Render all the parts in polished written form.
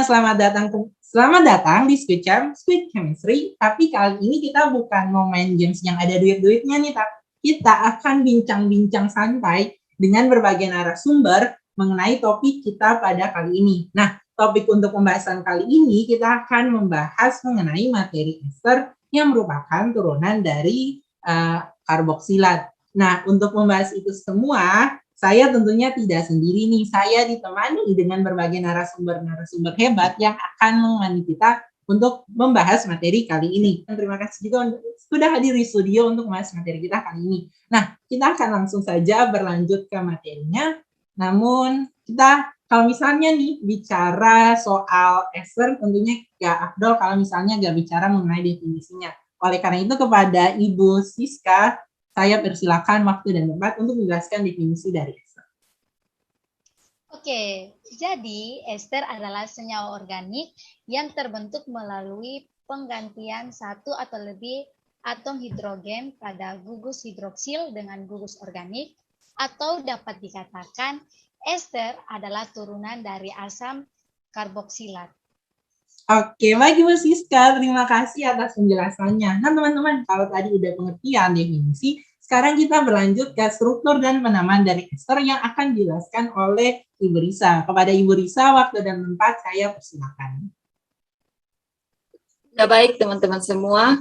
semuanya, selamat datang di Squid Chemistry. Tapi kali ini kita bukan mau main games yang ada duit-duitnya nih, tapi kita akan bincang-bincang santai dengan berbagai narasumber mengenai topik kita pada kali ini. Nah, topik untuk pembahasan kali ini kita akan membahas mengenai materi ester yang merupakan turunan dari karboksilat. Nah, untuk membahas itu semua, saya tentunya tidak sendiri nih. Saya ditemani dengan berbagai narasumber hebat yang akan menemani kita untuk membahas materi kali ini. Dan terima kasih juga sudah hadir di studio untuk membahas materi kita kali ini. Nah, kita akan langsung saja berlanjut ke materinya. Namun, kita kalau misalnya nih bicara soal ester, tentunya nggak afdol kalau misalnya nggak bicara mengenai definisinya. Oleh karena itu, kepada Ibu Siska, saya persilakan waktu dan tempat untuk menjelaskan definisi dari ester. Oke, jadi ester adalah senyawa organik yang terbentuk melalui penggantian satu atau lebih atom hidrogen pada gugus hidroksil dengan gugus organik, atau dapat dikatakan ester adalah turunan dari asam karboksilat. Oke, baik Ibu Siska, terima kasih atas penjelasannya. Nah teman-teman, kalau tadi udah pengertian definisi, sekarang kita berlanjut ke struktur dan penamaan dari ester yang akan dijelaskan oleh Ibu Risa. Kepada Ibu Risa, waktu dan tempat saya persilakan. Ya baik teman-teman semua,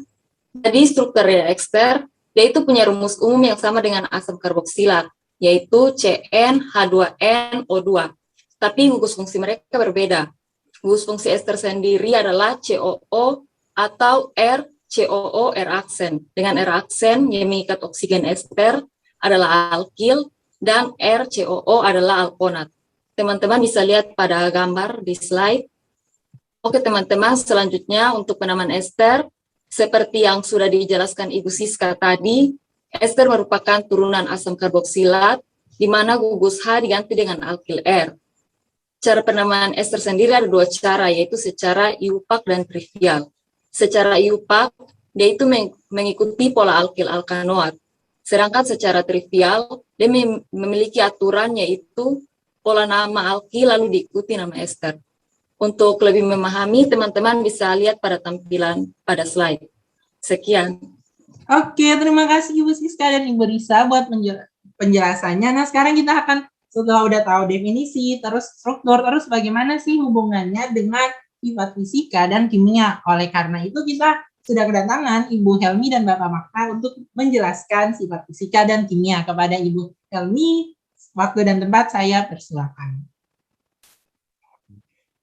jadi struktur dari ester, dia itu punya rumus umum yang sama dengan asam karboksilat, yaitu CnH2nO2. Tapi gugus fungsi mereka berbeda. Gugus fungsi ester sendiri adalah COO atau RCOO R aksen. Dengan R aksen yang mengikat oksigen ester adalah alkil dan RCOO adalah alkonat. Teman-teman bisa lihat pada gambar di slide. Oke teman-teman, selanjutnya untuk penamaan ester, seperti yang sudah dijelaskan Ibu Siska tadi, ester merupakan turunan asam karboksilat, di mana gugus H diganti dengan alkil R. Cara penamaan ester sendiri ada dua cara, yaitu secara IUPAC dan trivial. Secara IUPAC, dia itu mengikuti pola alkil-alkanoat. Sedangkan secara trivial, dia memiliki aturan, yaitu pola nama alkil lalu diikuti nama ester. Untuk lebih memahami, teman-teman bisa lihat pada tampilan pada slide. Sekian. Oke, terima kasih Ibu Siska dan Ibu Risa buat penjelasannya. Nah, sekarang kita akan setelah udah tahu definisi, terus struktur, terus bagaimana sih hubungannya dengan sifat fisika dan kimia. Oleh karena itu kita sudah kedatangan Ibu Helmi dan Bapak Makna untuk menjelaskan sifat fisika dan kimia. Kepada Ibu Helmi, waktu dan tempat saya persilakan.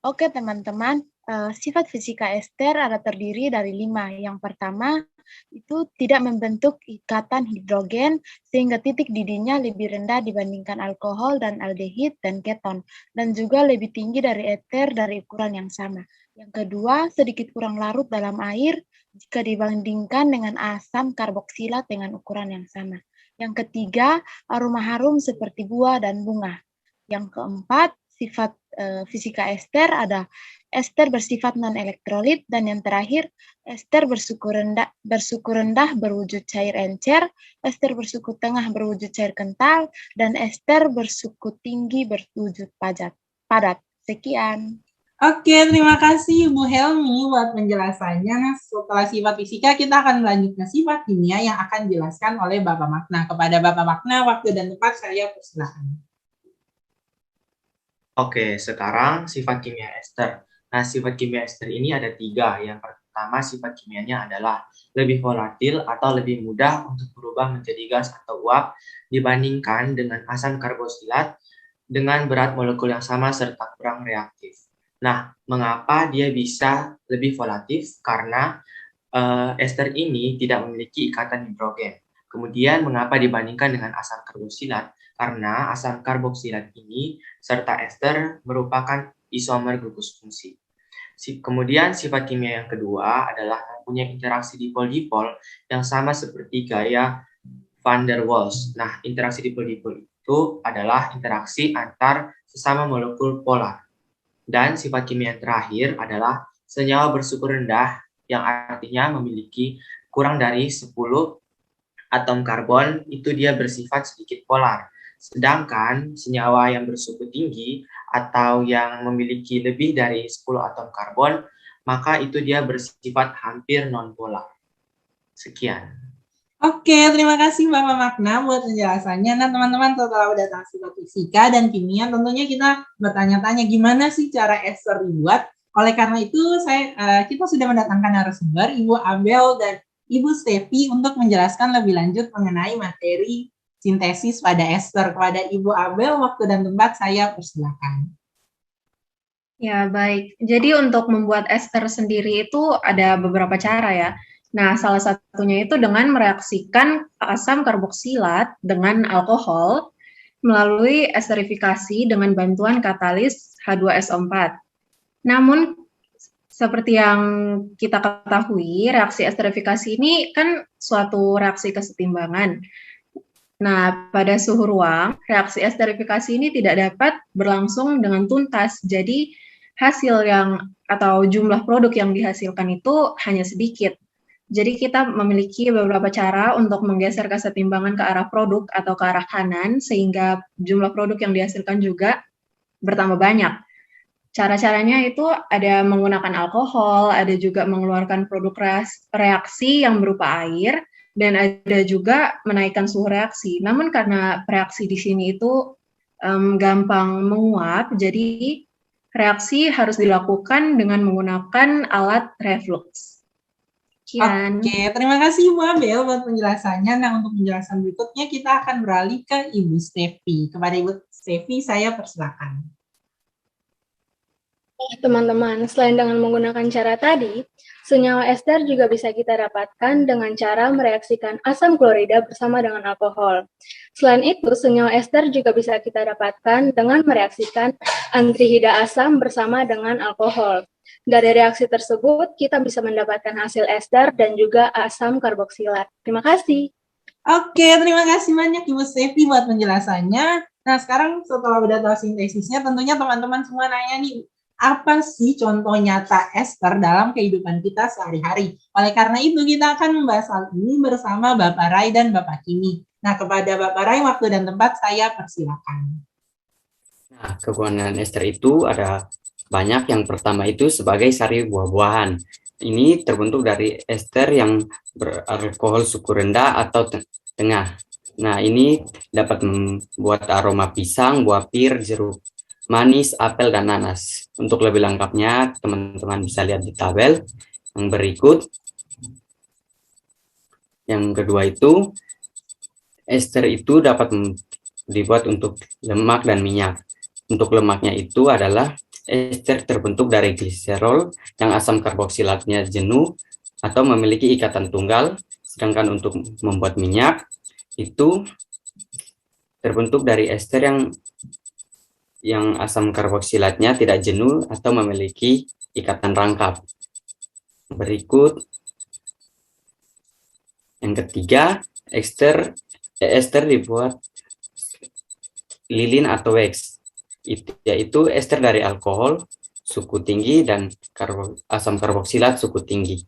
Oke teman-teman, sifat fisika ester ada terdiri dari 5. Yang pertama, itu tidak membentuk ikatan hidrogen sehingga titik didihnya lebih rendah dibandingkan alkohol dan aldehid dan keton, dan juga lebih tinggi dari eter dari ukuran yang sama. Yang kedua, sedikit kurang larut dalam air jika dibandingkan dengan asam karboksilat dengan ukuran yang sama. Yang ketiga, aroma harum seperti buah dan bunga. Yang keempat, sifat fisika ester ada ester bersifat non-elektrolit, dan yang terakhir ester bersuku rendah berwujud cair encer, ester bersuku tengah berwujud cair kental, dan ester bersuku tinggi berwujud padat. Sekian. Oke, terima kasih Ibu Helmi buat penjelasannya. Nah, setelah sifat fisika, kita akan lanjut ke sifat kimia yang akan dijelaskan oleh Bapak Makna. Kepada Bapak Makna, waktu dan tempat saya persilakan. Oke, sekarang sifat kimia ester. Nah, sifat kimia ester ini ada 3. Yang pertama, sifat kimianya adalah lebih volatil atau lebih mudah untuk berubah menjadi gas atau uap dibandingkan dengan asam karboksilat dengan berat molekul yang sama serta kurang reaktif. Nah, mengapa dia bisa lebih volatif? Karena ester ini tidak memiliki ikatan hidrogen. Kemudian, mengapa dibandingkan dengan asam karboksilat? Karena asam karboksilat ini serta ester merupakan isomer gugus fungsi. Kemudian sifat kimia yang kedua adalah mempunyai interaksi dipol-dipol yang sama seperti gaya van der Waals. Nah, interaksi dipol-dipol itu adalah interaksi antar sesama molekul polar. Dan sifat kimia yang terakhir adalah senyawa bersuku rendah yang artinya memiliki kurang dari 10 atom karbon, itu dia bersifat sedikit polar. Sedangkan senyawa yang bersuku tinggi atau yang memiliki lebih dari 10 atom karbon, maka itu dia bersifat hampir non-polar. Sekian. Oke, terima kasih Bapak Magna buat penjelasannya. Nah, teman-teman, setelah udah tahu sifat fisika dan kimia, tentunya kita bertanya-tanya gimana sih cara ester dibuat. Oleh karena itu, kita sudah mendatangkan narasumber Ibu Abel dan Ibu Stevi untuk menjelaskan lebih lanjut mengenai materi sintesis pada ester. Kepada Ibu Abel, waktu dan tempat saya persilakan. Ya, baik. Jadi untuk membuat ester sendiri itu ada beberapa cara ya. Nah, salah satunya itu dengan mereaksikan asam karboksilat dengan alkohol melalui esterifikasi dengan bantuan katalis H2SO4. Namun, seperti yang kita ketahui, reaksi esterifikasi ini kan suatu reaksi kesetimbangan. Nah, pada suhu ruang, reaksi esterifikasi ini tidak dapat berlangsung dengan tuntas. Jadi, hasil atau jumlah produk yang dihasilkan itu hanya sedikit. Jadi kita memiliki beberapa cara untuk menggeser kesetimbangan ke arah produk atau ke arah kanan, sehingga jumlah produk yang dihasilkan juga bertambah banyak. Cara-caranya itu ada menggunakan alkohol, ada juga mengeluarkan produk reaksi yang berupa air, dan ada juga menaikkan suhu reaksi. Namun karena reaksi di sini itu gampang menguap, jadi reaksi harus dilakukan dengan menggunakan alat reflux. Oke, terima kasih Ibu Abel buat penjelasannya. Nah, untuk penjelasan berikutnya kita akan beralih ke Ibu Stevi. Kepada Ibu Stevi, saya persilakan. Teman-teman, selain dengan menggunakan cara tadi, senyawa ester juga bisa kita dapatkan dengan cara mereaksikan asam klorida bersama dengan alkohol. Selain itu, senyawa ester juga bisa kita dapatkan dengan mereaksikan antrihida asam bersama dengan alkohol. Dari reaksi tersebut, kita bisa mendapatkan hasil ester dan juga asam karboksilat. Terima kasih. Oke, terima kasih banyak Ibu Stevi buat penjelasannya. Nah, sekarang setelah udah tahu sintesisnya, tentunya teman-teman semua nanya nih, apa sih contoh nyata ester dalam kehidupan kita sehari-hari? Oleh karena itu, kita akan membahas hal ini bersama Bapak Rai dan Bapak Kimi. Nah, kepada Bapak Rai, waktu dan tempat saya persilakan. Nah, kegunaan ester itu ada banyak. Yang pertama itu sebagai sari buah-buahan. Ini terbentuk dari ester yang beralkohol suku rendah atau tengah. Nah, ini dapat membuat aroma pisang, buah pir, jeruk manis, apel, dan nanas. Untuk lebih lengkapnya, teman-teman bisa lihat di tabel yang berikut. Yang kedua itu, ester itu dapat dibuat untuk lemak dan minyak. Untuk lemaknya itu adalah ester terbentuk dari gliserol yang asam karboksilatnya jenuh atau memiliki ikatan tunggal, sedangkan untuk membuat minyak itu terbentuk dari ester yang asam karboksilatnya tidak jenuh atau memiliki ikatan rangkap. Berikut yang ketiga, ester dibuat lilin atau wax, yaitu ester dari alkohol suku tinggi dan asam karboksilat suku tinggi.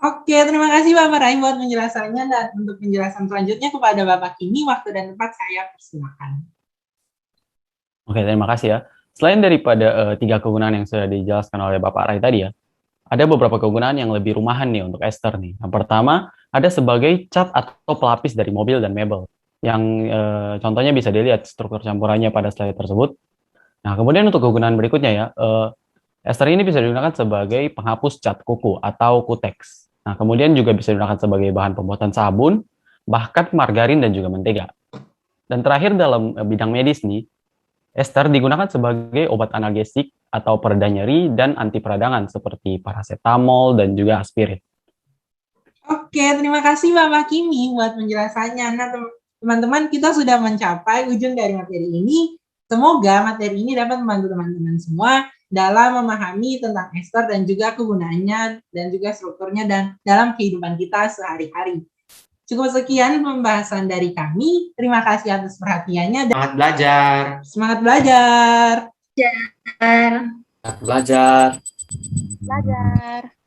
Oke, terima kasih Bapak Rai buat penjelasannya, dan untuk penjelasan selanjutnya kepada Bapak Kimi, waktu dan tempat saya persilakan. Oke, terima kasih ya. Selain daripada 3 kegunaan yang sudah dijelaskan oleh Bapak Rai tadi ya, ada beberapa kegunaan yang lebih rumahan nih untuk ester nih. Yang pertama, ada sebagai cat atau pelapis dari mobil dan mebel, yang contohnya bisa dilihat struktur campurannya pada slide tersebut. Nah, kemudian untuk kegunaan berikutnya ya, ester ini bisa digunakan sebagai penghapus cat kuku atau kutex. Nah, kemudian juga bisa digunakan sebagai bahan pembuatan sabun, bahkan margarin dan juga mentega. Dan terakhir dalam bidang medis nih, ester digunakan sebagai obat analgesik atau pereda nyeri dan anti peradangan seperti paracetamol dan juga aspirin. Oke, terima kasih Bapak Kimi buat penjelasannya. Nah, teman-teman, kita sudah mencapai ujung dari materi ini. Semoga materi ini dapat membantu teman-teman semua dalam memahami tentang ester dan juga kegunaannya dan juga strukturnya dan dalam kehidupan kita sehari-hari. Cukup sekian pembahasan dari kami. Terima kasih atas perhatiannya. Semangat belajar. Semangat belajar. Selamat belajar. Belajar.